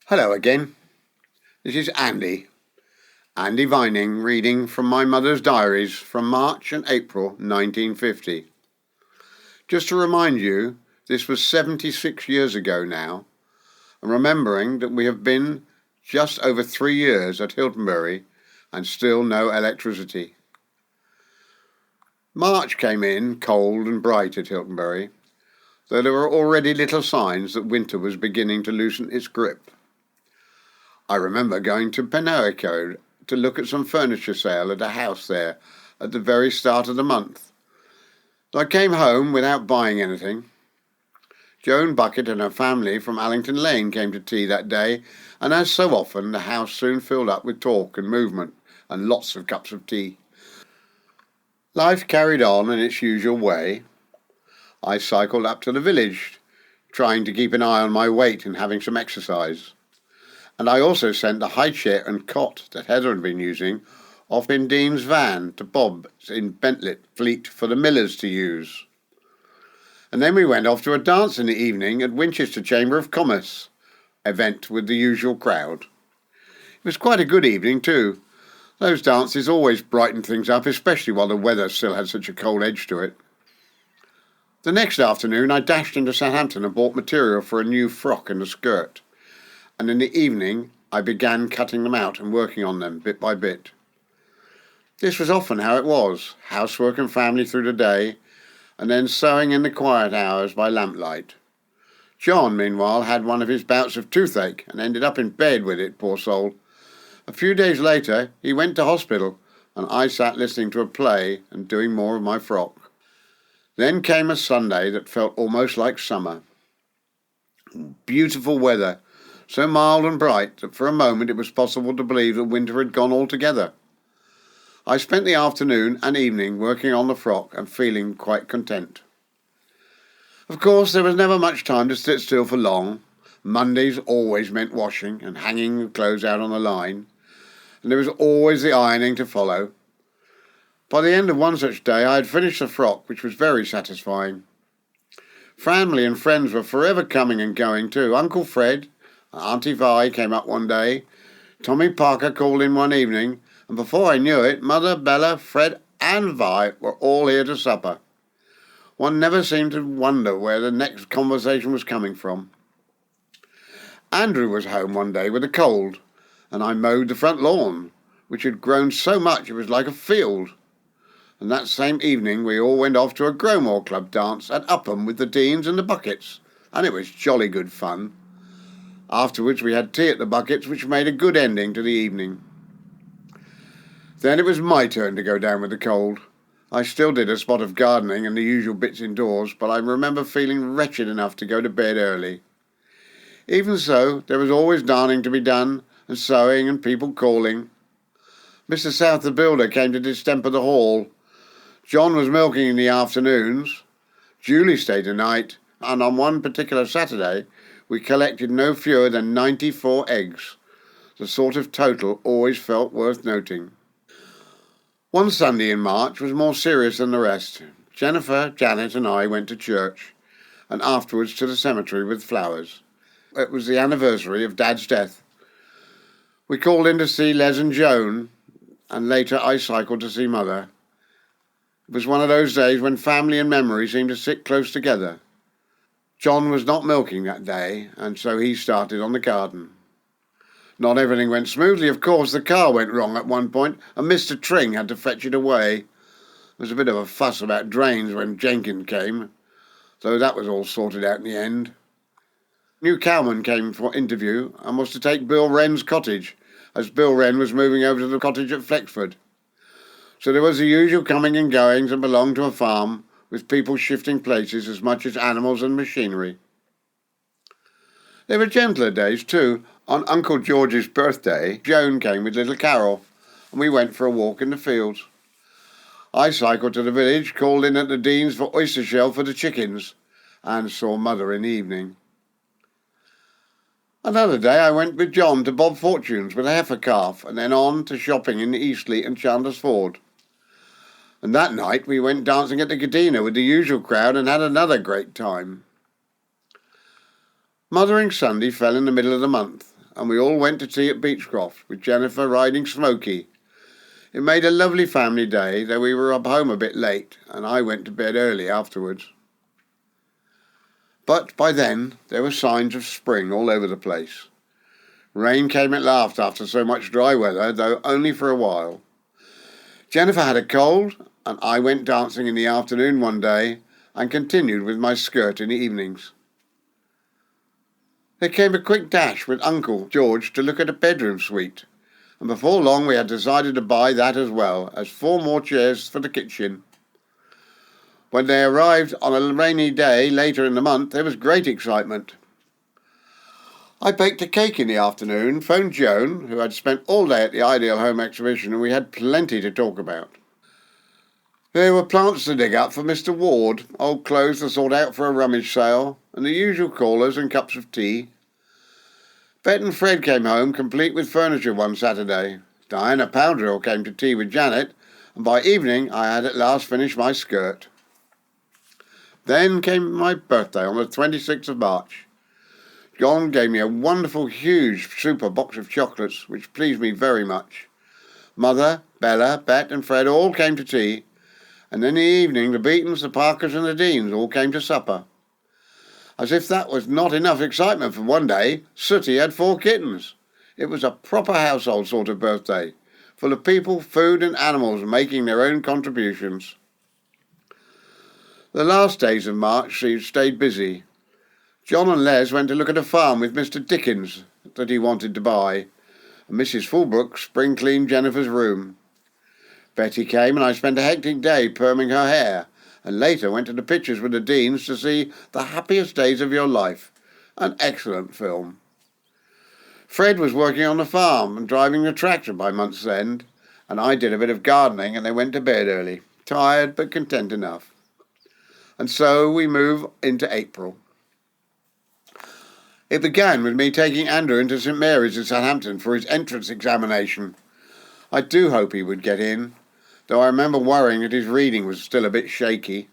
Hello again. This is Andy Vining, reading from my mother's diaries from March and April 1950. Just to remind you, this was 76 years ago now, and remembering that we have been just over 3 years at Hiltonbury and still no electricity. March came in cold and bright at Hiltonbury, though there were already little signs that winter was beginning to loosen its grip. I remember going to Eposode to look at some furniture sale at a house there at the very start of the month. I came home without buying anything. Joan Bucket and her family from Allington Lane came to tea that day, and as so often, the house soon filled up with talk and movement and lots of cups of tea. Life carried on in its usual way. I cycled up to the village, trying to keep an eye on my weight and having some exercise. And I also sent the high chair and cot that Heather had been using off in Dean's van to Bob's in Bentlet Fleet for the millers to use. And then we went off to a dance in the evening at Winchester Chamber of Commerce event with the usual crowd. It was quite a good evening too. Those dances always brightened things up, especially while the weather still had such a cold edge to it. The next afternoon I dashed into Southampton and bought material for a new frock and a skirt. And in the evening I began cutting them out and working on them bit by bit. This was often how it was, housework and family through the day, and then sewing in the quiet hours by lamplight. John, meanwhile, had one of his bouts of toothache and ended up in bed with it, poor soul. A few days later he went to hospital, and I sat listening to a play and doing more of my frock. Then came a Sunday that felt almost like summer. Beautiful weather, so mild and bright that for a moment it was possible to believe that winter had gone altogether. I spent the afternoon and evening working on the frock and feeling quite content. Of course, there was never much time to sit still for long. Mondays always meant washing and hanging the clothes out on the line, and there was always the ironing to follow. By the end of one such day I had finished the frock, which was very satisfying. Family and friends were forever coming and going too. Uncle Fred, Auntie Vi came up one day, Tommy Parker called in one evening, and before I knew it, Mother, Bella, Fred and Vi were all here to supper. One never seemed to wonder where the next conversation was coming from. Andrew was home one day with a cold, and I mowed the front lawn, which had grown so much it was like a field. And that same evening we all went off to a Growmore Club dance at Upham with the Deans and the Buckets, and it was jolly good fun. Afterwards we had tea at the Buckets, which made a good ending to the evening. Then it was my turn to go down with the cold. I still did a spot of gardening and the usual bits indoors, but I remember feeling wretched enough to go to bed early. Even so, there was always darning to be done, and sewing and people calling. Mr. South the builder came to distemper the hall. John was milking in the afternoons. Julie stayed the night, and on one particular Saturday we collected no fewer than 94 eggs, the sort of total always felt worth noting. One Sunday in March was more serious than the rest. Jennifer, Janet and I went to church, and afterwards to the cemetery with flowers. It was the anniversary of Dad's death. We called in to see Les and Joan, and later I cycled to see Mother. It was one of those days when family and memory seemed to sit close together. John was not milking that day, and so he started on the garden. Not everything went smoothly, of course. The car went wrong at one point, and Mr. Tring had to fetch it away. There was a bit of a fuss about drains when Jenkins came, though that was all sorted out in the end. New cowman came for interview and was to take Bill Wren's cottage, as Bill Wren was moving over to the cottage at Flexford. So there was the usual coming and goings and belonged to a farm, with people shifting places as much as animals and machinery. There were gentler days too. On Uncle George's birthday, Joan came with little Carol, and we went for a walk in the fields. I cycled to the village, called in at the Dean's for oyster shell for the chickens, and saw Mother in the evening. Another day I went with John to Bob Fortune's with a heifer calf, and then on to shopping in Eastleigh and Chandler's Ford. And that night we went dancing at the Cadena with the usual crowd and had another great time. Mothering Sunday fell in the middle of the month, and we all went to tea at Beechcroft, with Jennifer riding Smoky. It made a lovely family day, though we were up home a bit late, and I went to bed early afterwards. But by then there were signs of spring all over the place. Rain came at last after so much dry weather, though only for a while. Jennifer had a cold, and I went dancing in the afternoon one day and continued with my skirt in the evenings. There came a quick dash with Uncle George to look at a bedroom suite, and before long we had decided to buy that as well as 4 more chairs for the kitchen. When they arrived on a rainy day later in the month, there was great excitement. I baked a cake in the afternoon, phoned Joan, who had spent all day at the Ideal Home exhibition, and we had plenty to talk about. There were plants to dig up for Mr. Ward, old clothes to sort out for a rummage sale, and the usual callers and cups of tea. Bet and Fred came home complete with furniture one Saturday. Diana Powdrill came to tea with Janet, and by evening I had at last finished my skirt. Then came my birthday on the 26th of March. John gave me a wonderful, huge super box of chocolates, which pleased me very much. Mother, Bella, Bet and Fred all came to tea, and in the evening the Beatons, the Parkers and the Deans all came to supper. As if that was not enough excitement for one day, Sooty had 4 kittens. It was a proper household sort of birthday, full of people, food and animals making their own contributions. The last days of March stayed busy. John and Les went to look at a farm with Mr. Dickens that he wanted to buy, and Mrs. Fulbrook spring-cleaned Jennifer's room. Betty came and I spent a hectic day perming her hair, and later went to the pictures with the Deans to see The Happiest Days of Your Life, an excellent film. Fred was working on the farm and driving the tractor by month's end, and I did a bit of gardening, and they went to bed early, tired but content enough. And so we move into April. It began with me taking Andrew into St. Mary's in Southampton for his entrance examination. I do hope he would get in, though I remember worrying that his reading was still a bit shaky.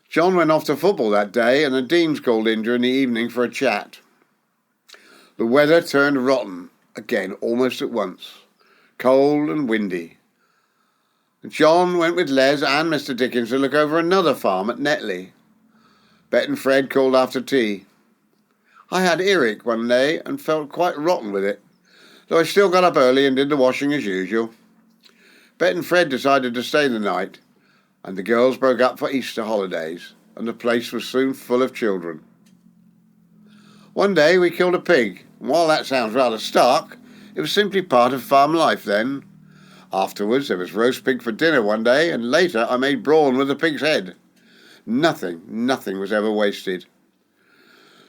John went off to football that day, and the Deans called in during the evening for a chat. The weather turned rotten again almost at once, cold and windy. John went with Les and Mr. Dickens to look over another farm at Netley. Bet and Fred called after tea. I had earache one day and felt quite rotten with it, though I still got up early and did the washing as usual. Bet and Fred decided to stay the night, and the girls broke up for Easter holidays, and the place was soon full of children. One day we killed a pig, and while that sounds rather stark, it was simply part of farm life then. Afterwards there was roast pig for dinner one day, and later I made brawn with the pig's head. Nothing was ever wasted.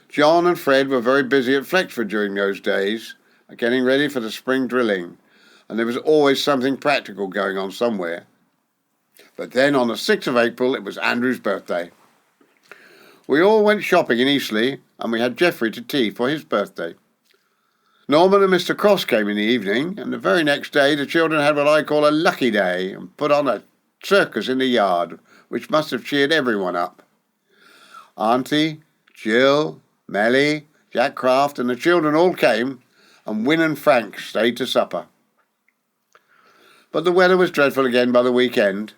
John and Fred were very busy at Flexford during those days, getting ready for the spring drilling, and there was always something practical going on somewhere. But then on the 6th of April it was Andrew's birthday. We all went shopping in Eastleigh, and we had Geoffrey to tea for his birthday. Norman and Mr. Cross came in the evening, and the very next day the children had what I call a lucky day and put on a circus in the yard, which must have cheered everyone up. Auntie, Jill, Melly, Jack Craft and the children all came, and Wyn and Frank stayed to supper. But the weather was dreadful again by the weekend.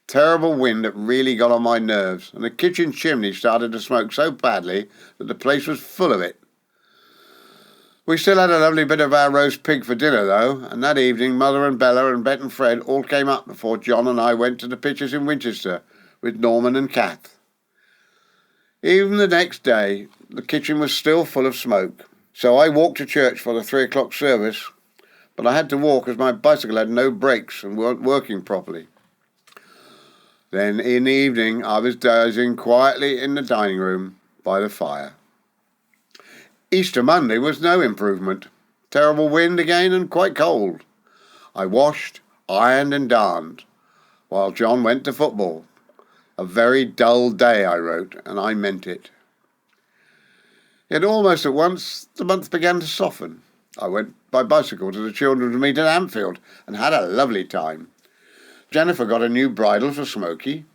Terrible wind that really got on my nerves, and the kitchen chimney started to smoke so badly that the place was full of it. We still had a lovely bit of our roast pig for dinner though, and that evening Mother and Bella and Bet and Fred all came up before John and I went to the pictures in Winchester with Norman and Kath. Even the next day, the kitchen was still full of smoke, so I walked to church for the 3 o'clock service, but I had to walk as my bicycle had no brakes and weren't working properly. Then in the evening I was dozing quietly in the dining room by the fire. Easter Monday was no improvement. Terrible wind again and quite cold. I washed, ironed and darned, while John went to football. A very dull day, I wrote, and I meant it. Yet almost at once the month began to soften. I went by bicycle to the children's meet at Anfield and had a lovely time. Jennifer got a new bridle for Smoky.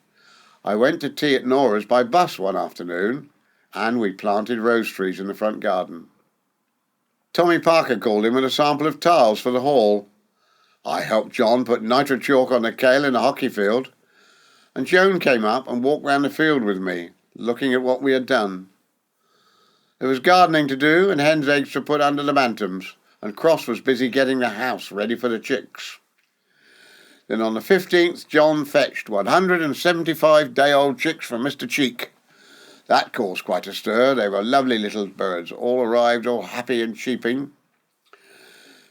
I went to tea at Nora's by bus one afternoon, and we planted rose trees in the front garden. Tommy Parker called in with a sample of tiles for the hall. I helped John put nitro chalk on the kale in the hockey field, and Joan came up and walked round the field with me, looking at what we had done. There was gardening to do and hen's eggs to put under the bantams, and Cross was busy getting the house ready for the chicks. Then on the 15th, John fetched 175-day-old chicks from Mr. Cheek. That caused quite a stir. They were lovely little birds, all arrived all happy and cheeping.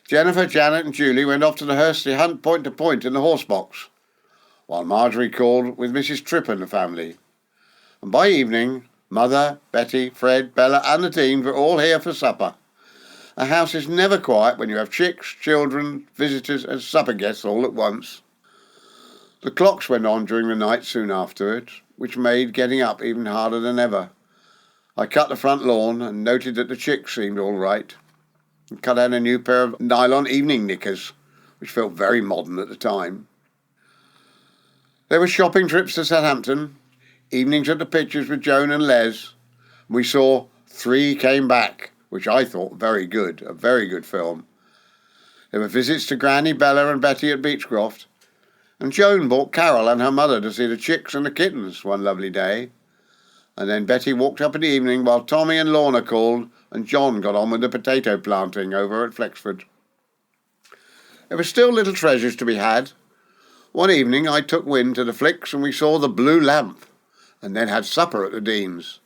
Jennifer, Janet and Julie went off to the Hursley hunt point to point in the horse box, while Marjorie called with Mrs. Tripp and the family. And by evening, Mother, Betty, Fred, Bella and the teens were all here for supper. A house is never quiet when you have chicks, children, visitors and supper guests all at once. The clocks went on during the night soon afterwards, which made getting up even harder than ever. I cut the front lawn and noted that the chicks seemed all right, and cut out a new pair of nylon evening knickers, which felt very modern at the time. There were shopping trips to Southampton, evenings at the pictures with Joan and Les. We saw Three Came Back, which I thought very good, a very good film. There were visits to Granny, Bella and Betty at Beechcroft, and Joan brought Carol and her mother to see the chicks and the kittens one lovely day. And then Betty walked up in the evening while Tommy and Lorna called and John got on with the potato planting over at Flexford. There were still little treasures to be had. One evening I took Wynne to the Flicks and we saw The Blue Lamp, and then had supper at the Dean's.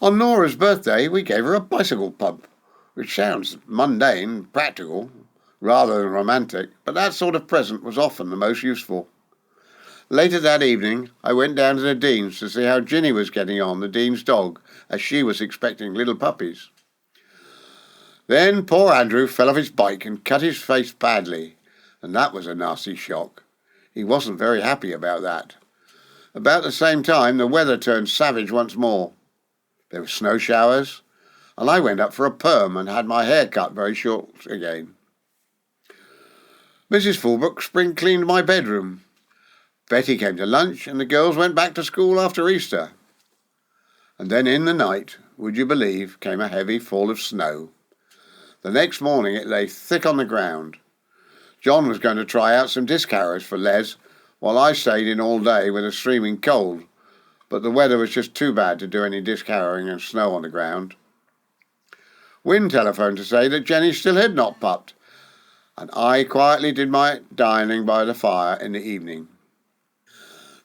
On Nora's birthday we gave her a bicycle pump, which sounds mundane and practical, rather than romantic, but that sort of present was often the most useful. Later that evening, I went down to the Dean's to see how Ginny was getting on, the Dean's dog, as she was expecting little puppies. Then poor Andrew fell off his bike and cut his face badly, and that was a nasty shock. He wasn't very happy about that. About the same time, the weather turned savage once more. There were snow showers, and I went up for a perm and had my hair cut very short again. Mrs. Fulbrook spring-cleaned my bedroom. Betty came to lunch and the girls went back to school after Easter. And then in the night, would you believe, came a heavy fall of snow. The next morning it lay thick on the ground. John was going to try out some disc harrows for Les, while I stayed in all day with a streaming cold, but the weather was just too bad to do any disc harrowing and snow on the ground. Wynne telephoned to say that Jenny still had not pupped, and I quietly did my dining by the fire in the evening.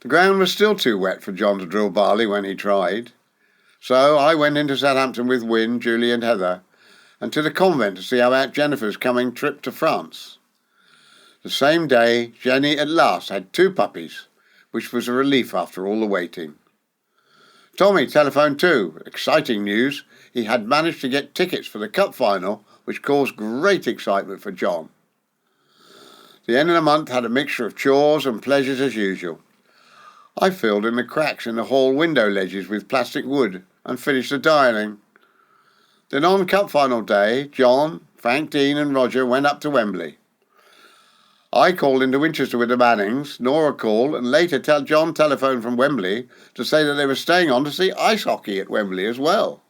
The ground was still too wet for John to drill barley when he tried, so I went into Southampton with Wynne, Julie and Heather, and to the convent to see how Aunt Jennifer's coming trip to France. The same day, Jenny at last had 2 puppies, which was a relief after all the waiting. Tommy telephoned too. Exciting news. He had managed to get tickets for the cup final, which caused great excitement for John. The end of the month had a mixture of chores and pleasures as usual. I filled in the cracks in the hall window ledges with plastic wood and finished the dining. Then on cup final day, John, Frank Dean and Roger went up to Wembley. I called into Winchester with the Mannings, Nora called, and later John telephoned from Wembley to say that they were staying on to see ice hockey at Wembley as well.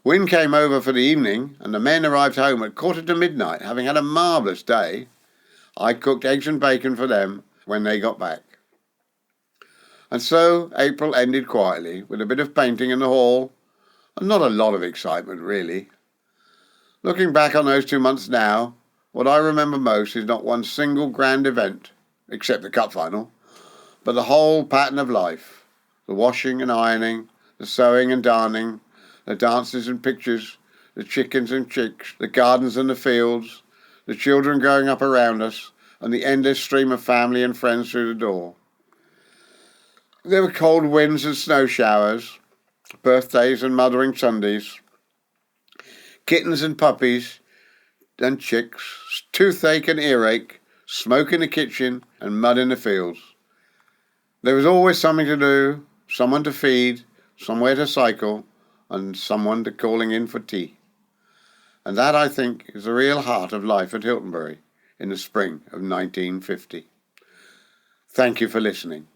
Wynne came over for the evening, and the men arrived home at 1:45, having had a marvellous day. I cooked eggs and bacon for them when they got back. And so April ended quietly, with a bit of painting in the hall, and not a lot of excitement really. Looking back on those 2 months now, what I remember most is not one single grand event, except the cup final, but the whole pattern of life. The washing and ironing, the sewing and darning, the dances and pictures, the chickens and chicks, the gardens and the fields, the children growing up around us, and the endless stream of family and friends through the door. There were cold winds and snow showers, birthdays and mothering Sundays, kittens and puppies and chicks, toothache and earache, smoke in the kitchen and mud in the fields. There was always something to do, someone to feed, somewhere to cycle, and someone to calling in for tea. And that, I think, is the real heart of life at Hiltonbury in the spring of 1950. Thank you for listening.